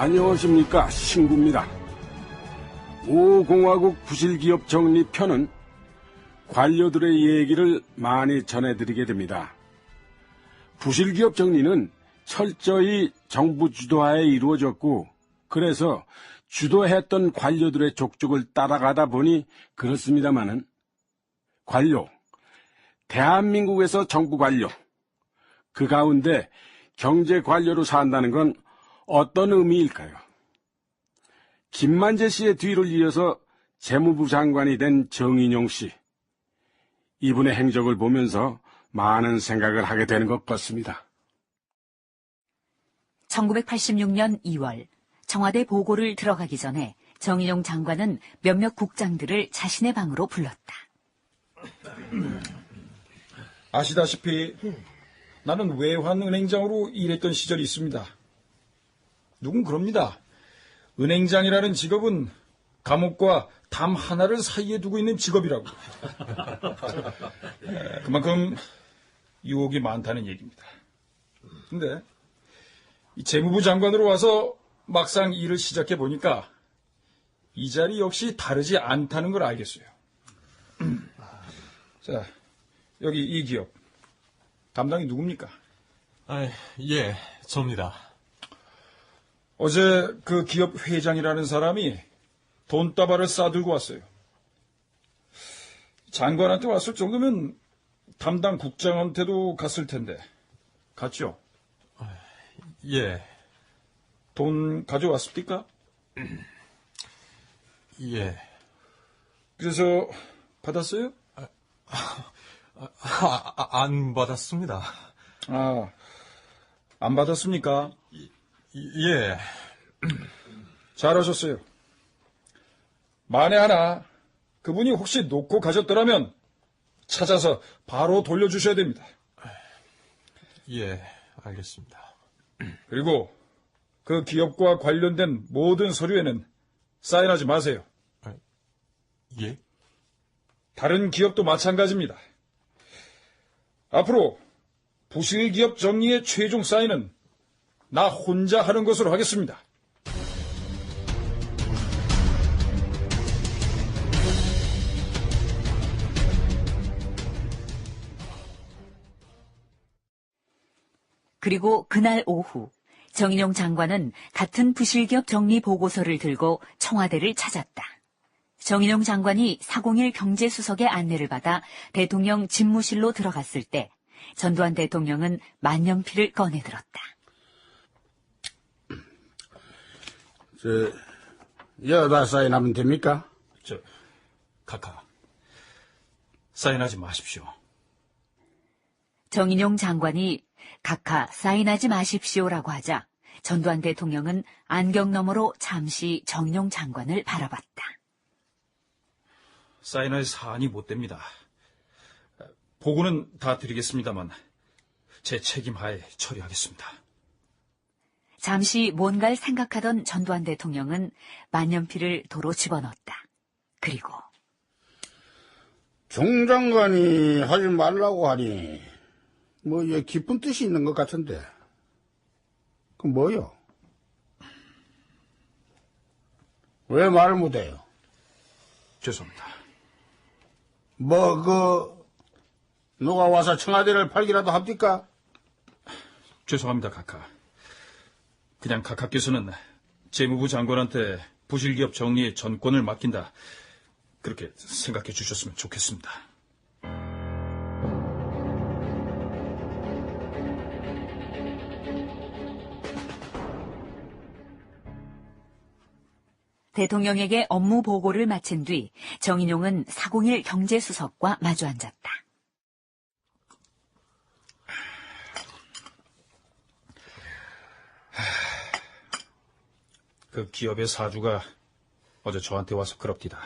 안녕하십니까, 신구입니다. 5공화국 부실기업 정리편은 관료들의 얘기를 많이 전해드리게 됩니다. 부실기업 정리는 철저히 정부 주도하에 이루어졌고, 그래서 주도했던 관료들의 족적을 따라가다 보니 그렇습니다마는, 관료, 대한민국에서 정부 관료, 그 가운데 경제 관료로 산다는 건 어떤 의미일까요? 김만재 씨의 뒤를 이어서 재무부 장관이 된 정인용 씨. 이분의 행적을 보면서 많은 생각을 하게 되는 것 같습니다. 1986년 2월 청와대 보고를 들어가기 전에 정인용 장관은 몇몇 국장들을 자신의 방으로 불렀다. 아시다시피 나는 외환은행장으로 일했던 시절이 있습니다. 누군 그럽니다. 은행장이라는 직업은 감옥과 담 하나를 사이에 두고 있는 직업이라고. 그만큼 유혹이 많다는 얘기입니다. 근데 이 재무부 장관으로 와서 막상 일을 시작해 보니까 이 자리 역시 다르지 않다는 걸 알겠어요. 자, 여기 이 기업 담당이 누굽니까? 예, 접니다. 어제 그 기업 회장이라는 사람이 돈다발을 싸들고 왔어요. 장관한테 왔을 정도면 담당 국장한테도 갔을 텐데. 갔죠? 예, 돈 가져왔습니까? 예. 그래서 받았어요? 안 받았습니다. 아, 안 받았습니까? 예. 잘하셨어요. 만에 하나 그분이 혹시 놓고 가셨더라면 찾아서 바로 돌려주셔야 됩니다. 예, 알겠습니다. 그리고 그 기업과 관련된 모든 서류에는 사인하지 마세요. 예? 다른 기업도 마찬가지입니다. 앞으로 부실기업 정리의 최종 사인은 나 혼자 하는 것으로 하겠습니다. 그리고 그날 오후 정인용 장관은 같은 부실기업 정리 보고서를 들고 청와대를 찾았다. 정인용 장관이 401 경제수석의 안내를 받아 대통령 집무실로 들어갔을 때 전두환 대통령은 만년필을 꺼내들었다. 여다 사인하면 됩니까? 카카, 사인하지 마십시오. 정인용 장관이 각하 사인하지 마십시오라고 하자 전두환 대통령은 안경 너머로 잠시 정인용 장관을 바라봤다. 사인할 사안이 못 됩니다. 보고는 다 드리겠습니다만 제 책임 하에 처리하겠습니다. 잠시 뭔가를 생각하던 전두환 대통령은 만년필을 도로 집어넣었다. 그리고 정 장관이 하지 말라고 하니 깊은 뜻이 있는 것 같은데 그 뭐요? 왜 말을 못해요? 죄송합니다. 누가 와서 청와대를 팔기라도 합니까? 죄송합니다, 카카. 그냥 카카께서는 재무부 장관한테 부실기업 정리의 전권을 맡긴다. 그렇게 생각해 주셨으면 좋겠습니다. 대통령에게 업무 보고를 마친 뒤 정인용은 401 경제수석과 마주 앉았다. 그 기업의 사주가 어제 저한테 와서 그럽디다.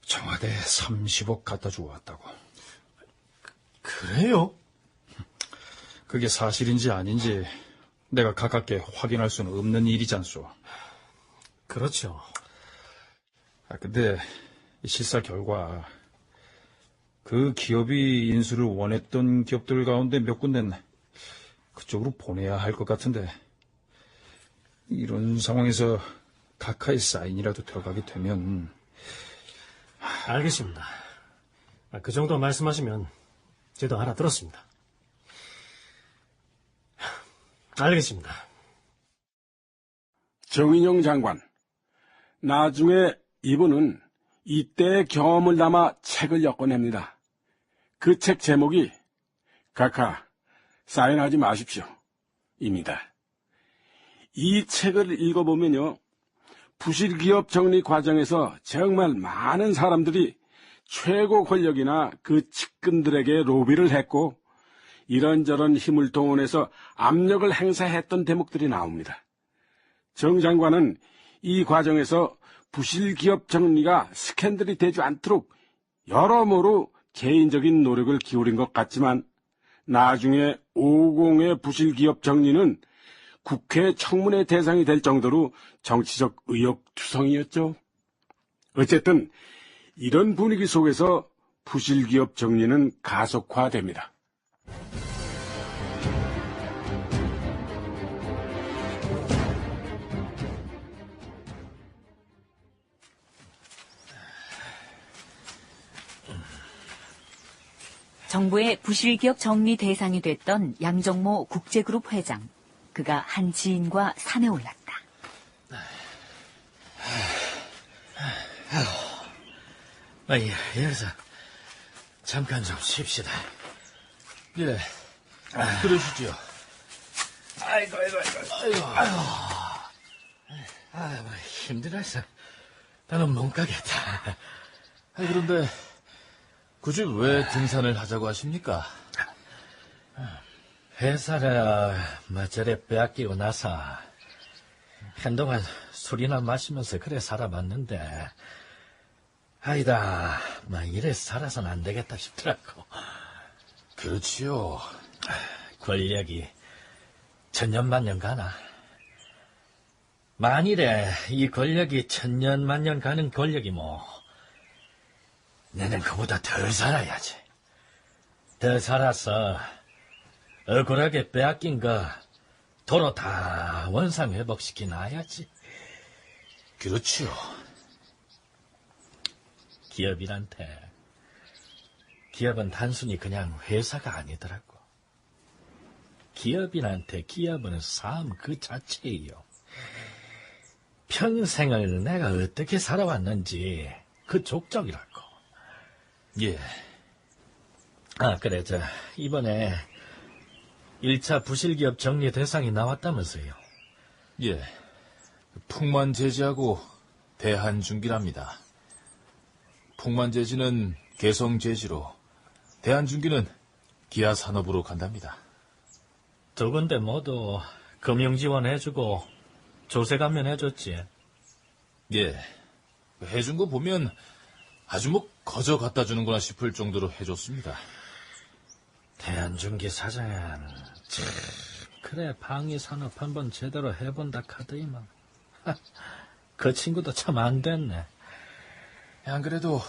청와대 30억 갖다 주고 왔다고. 그래요? 그게 사실인지 아닌지 내가 가깝게 확인할 수는 없는 일이잖소. 그렇죠. 근데 실사 결과 그 기업이 인수를 원했던 기업들 가운데 몇 군데는 그쪽으로 보내야 할 것 같은데 이런 상황에서 각하의 사인이라도 들어가게 되면 알겠습니다. 그 정도 말씀하시면 저도 알아들었습니다. 알겠습니다. 정인용 장관, 나중에 이분은 이때의 경험을 담아 책을 엮어냅니다. 그 책 제목이 각하, 사인하지 마십시오. 입니다. 이 책을 읽어보면요, 부실기업 정리 과정에서 정말 많은 사람들이 최고 권력이나 그 측근들에게 로비를 했고 이런저런 힘을 동원해서 압력을 행사했던 대목들이 나옵니다. 정 장관은 이 과정에서 부실기업 정리가 스캔들이 되지 않도록 여러모로 개인적인 노력을 기울인 것 같지만 나중에 50의 부실기업 정리는 국회 청문회 대상이 될 정도로 정치적 의욕투성이었죠. 어쨌든 이런 분위기 속에서 부실기업 정리는 가속화됩니다. 정부의 부실기업 정리 대상이 됐던 양정모 국제그룹 회장. 그가 한 지인과 산에 올랐다. 여기서 잠깐 좀 쉽시다. 예, 그러시죠. 아이고. 힘들어서 나는 못 가겠다. 그런데 굳이 왜 등산을 하자고 하십니까? 회사를 저래 빼앗기고 나서 한동안 술이나 마시면서 그래 살아봤는데 아니다, 이래 살아서는 안 되겠다 싶더라고. 그렇지요. 권력이 천년만년 가나? 만일에 이 권력이 천년만년 가는 권력이 나는 그보다 덜 살아야지. 더 살아서 억울하게 빼앗긴 거 도로 다 원상회복시키 놔야지. 그렇지요. 기업은 단순히 그냥 회사가 아니더라고. 기업은 삶 그 자체예요. 평생을 내가 어떻게 살아왔는지 그 족적이라고. 예, 그래, 이번에 1차 부실기업 정리 대상이 나왔다면서요. 예. 풍만제지하고 대한중기랍니다. 풍만제지는 개성제지로, 대한중기는 기아산업으로 간답니다. 두 군데 모두 금융지원해주고 조세 감면해줬지. 예. 해준 거 보면 아주 거저 갖다 주는구나 싶을 정도로 해줬습니다. 대한중기 사장은 그래 방위산업 한번 제대로 해본다 카더이만. 그 친구도 참 안 됐네. 안 그래도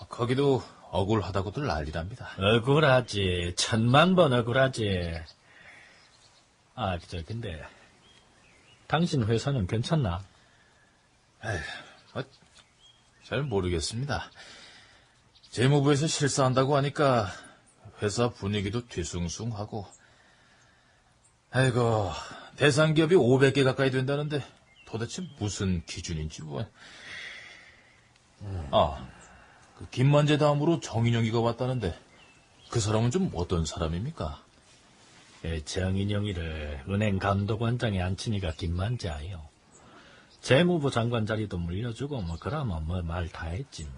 거기도 억울하다고들 난리랍니다. 억울하지. 1000만 번 억울하지. 근데 당신 회사는 괜찮나? 잘 모르겠습니다. 재무부에서 실사한다고 하니까 회사 분위기도 뒤숭숭하고. 아이고, 대상기업이 500개 가까이 된다는데 도대체 무슨 기준인지 그 김만재 다음으로 정인영이가 왔다는데 그 사람은 좀 어떤 사람입니까? 정인영이를 은행 감독원장에 앉히니까 김만재아요. 재무부 장관 자리도 물려주고 그러면 말 다 했지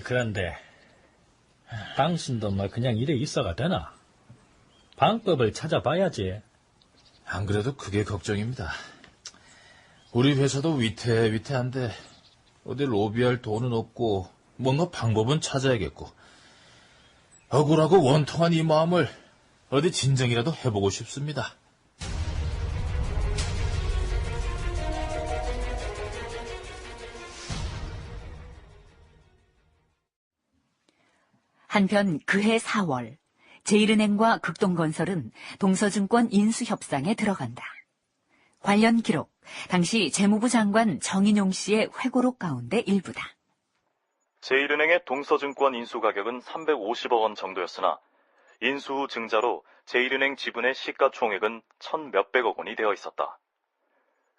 그런데 당신도 그냥 이래 있어가 되나? 방법을 찾아봐야지. 안 그래도 그게 걱정입니다. 우리 회사도 위태위태한데 어디 로비할 돈은 없고 뭔가 방법은 찾아야겠고, 억울하고 원통한 이 마음을 어디 진정이라도 해보고 싶습니다. 한편 그해 4월 제1은행과 극동건설은 동서증권 인수협상에 들어간다. 관련 기록, 당시 재무부 장관 정인용 씨의 회고록 가운데 일부다. 제1은행의 동서증권 인수 가격은 350억 원 정도였으나 인수 후 증자로 제1은행 지분의 시가총액은 1,몇백억 원이 되어 있었다.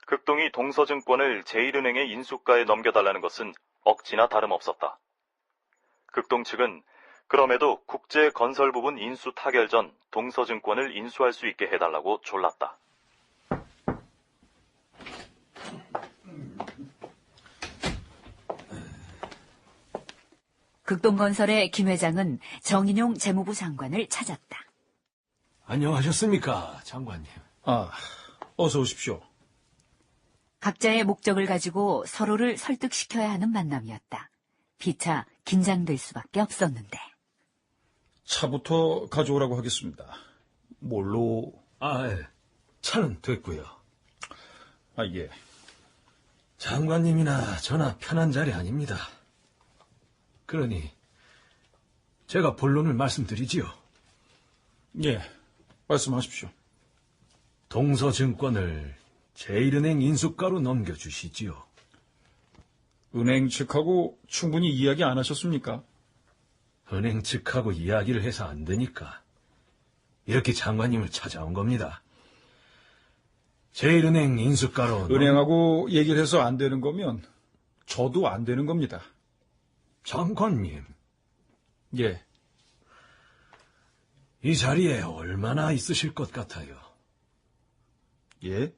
극동이 동서증권을 제1은행의 인수가에 넘겨달라는 것은 억지나 다름없었다. 극동 측은 그럼에도 국제건설 부분 인수 타결 전 동서증권을 인수할 수 있게 해달라고 졸랐다. 극동건설의 김 회장은 정인용 재무부 장관을 찾았다. 안녕하셨습니까, 장관님. 어서 오십시오. 각자의 목적을 가지고 서로를 설득시켜야 하는 만남이었다. 피차 긴장될 수밖에 없었는데. 차부터 가져오라고 하겠습니다. 뭘로? 예. 차는 됐고요. 예. 장관님이나 저나 편한 자리 아닙니다. 그러니 제가 본론을 말씀드리지요. 예, 말씀하십시오. 동서증권을 제1은행 인수가로 넘겨주시지요. 은행 측하고 충분히 이야기 안 하셨습니까? 은행 측하고 이야기를 해서 안 되니까 이렇게 장관님을 찾아온 겁니다. 제1은행 인수가로 은행하고 얘기를 해서 안 되는 거면 저도 안 되는 겁니다. 장관님, 예, 이 자리에 얼마나 있으실 것 같아요? 예?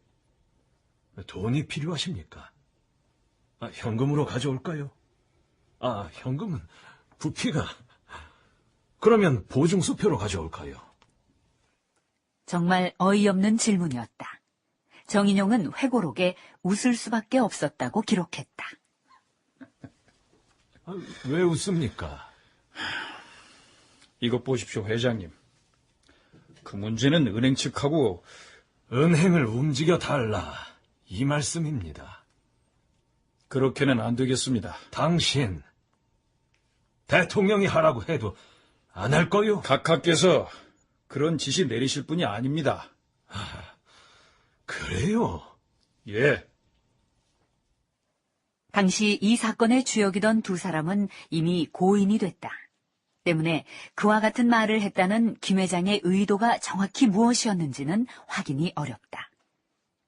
돈이 필요하십니까? 현금으로 가져올까요? 현금은 부피가... 그러면 보증수표로 가져올까요? 정말 어이없는 질문이었다. 정인용은 회고록에 웃을 수밖에 없었다고 기록했다. 왜 웃습니까? 이것 보십시오, 회장님. 그 문제는 은행 측하고 은행을 움직여 달라, 이 말씀입니다. 그렇게는 안 되겠습니다. 당신, 대통령이 하라고 해도 안 할 거요? 각하께서 그런 지시 내리실 분이 아닙니다. 그래요? 예. 당시 이 사건의 주역이던 두 사람은 이미 고인이 됐다. 때문에 그와 같은 말을 했다는 김 회장의 의도가 정확히 무엇이었는지는 확인이 어렵다.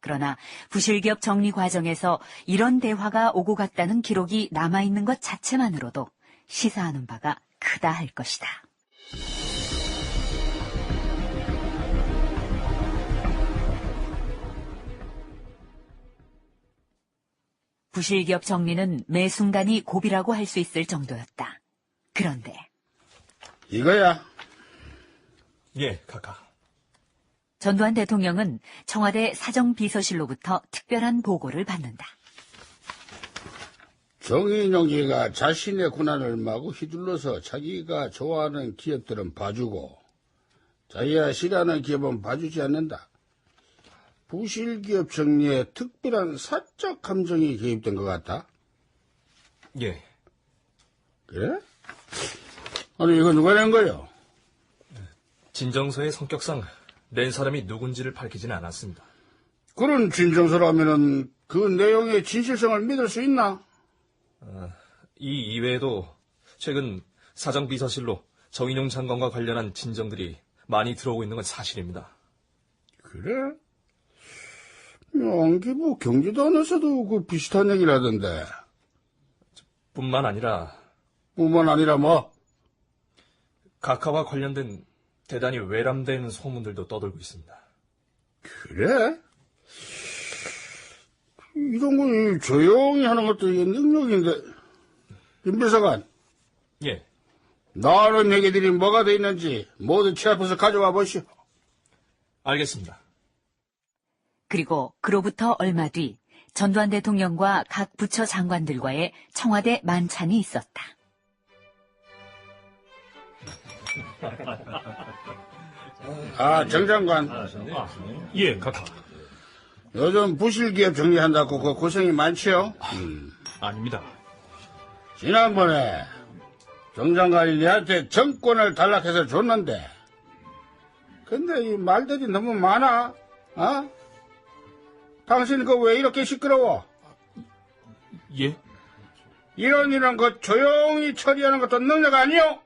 그러나 부실기업 정리 과정에서 이런 대화가 오고 갔다는 기록이 남아있는 것 자체만으로도 시사하는 바가 크다 할 것이다. 부실기업 정리는 매 순간이 고비라고 할 수 있을 정도였다. 그런데 이거야. 예, 각하. 전두환 대통령은 청와대 사정비서실로부터 특별한 보고를 받는다. 정인용이가 자신의 고난을 마구 휘둘러서 자기가 좋아하는 기업들은 봐주고 자기가 싫어하는 기업은 봐주지 않는다. 부실기업 정리에 특별한 사적 감정이 개입된 것 같다. 예. 그래? 아니 이거 누가 낸 거요? 진정서의 성격상 낸 사람이 누군지를 밝히진 않았습니다. 그런 진정서라면은 그 내용의 진실성을 믿을 수 있나? 이 이외에도 최근 사정비서실로 정인용 장관과 관련한 진정들이 많이 들어오고 있는 건 사실입니다. 그래? 안기부 경기도안에서도 그 비슷한 얘기를 하던데. 뿐만 아니라 뿐만 아니라 뭐? 각하와 관련된 대단히 외람된 소문들도 떠돌고 있습니다. 그래? 이런 거 조용히 하는 것도 이게 능력인데. 김 비서관, 예, 나는 얘기들이 뭐가 돼 있는지 모두 제 앞에서 가져와 보시오. 알겠습니다. 그리고 그로부터 얼마 뒤 전두환 대통령과 각 부처 장관들과의 청와대 만찬이 있었다. 정 장관, 예, 각하. 요즘 부실기업 정리한다고 그 고생이 많지요? 아닙니다. 지난번에 정 장관이 내한테 정권을 단락해서 줬는데 근데 이 말들이 너무 많아. 어? 당신 그 왜 이렇게 시끄러워? 예? 이런 거 조용히 처리하는 것도 능력 아니요?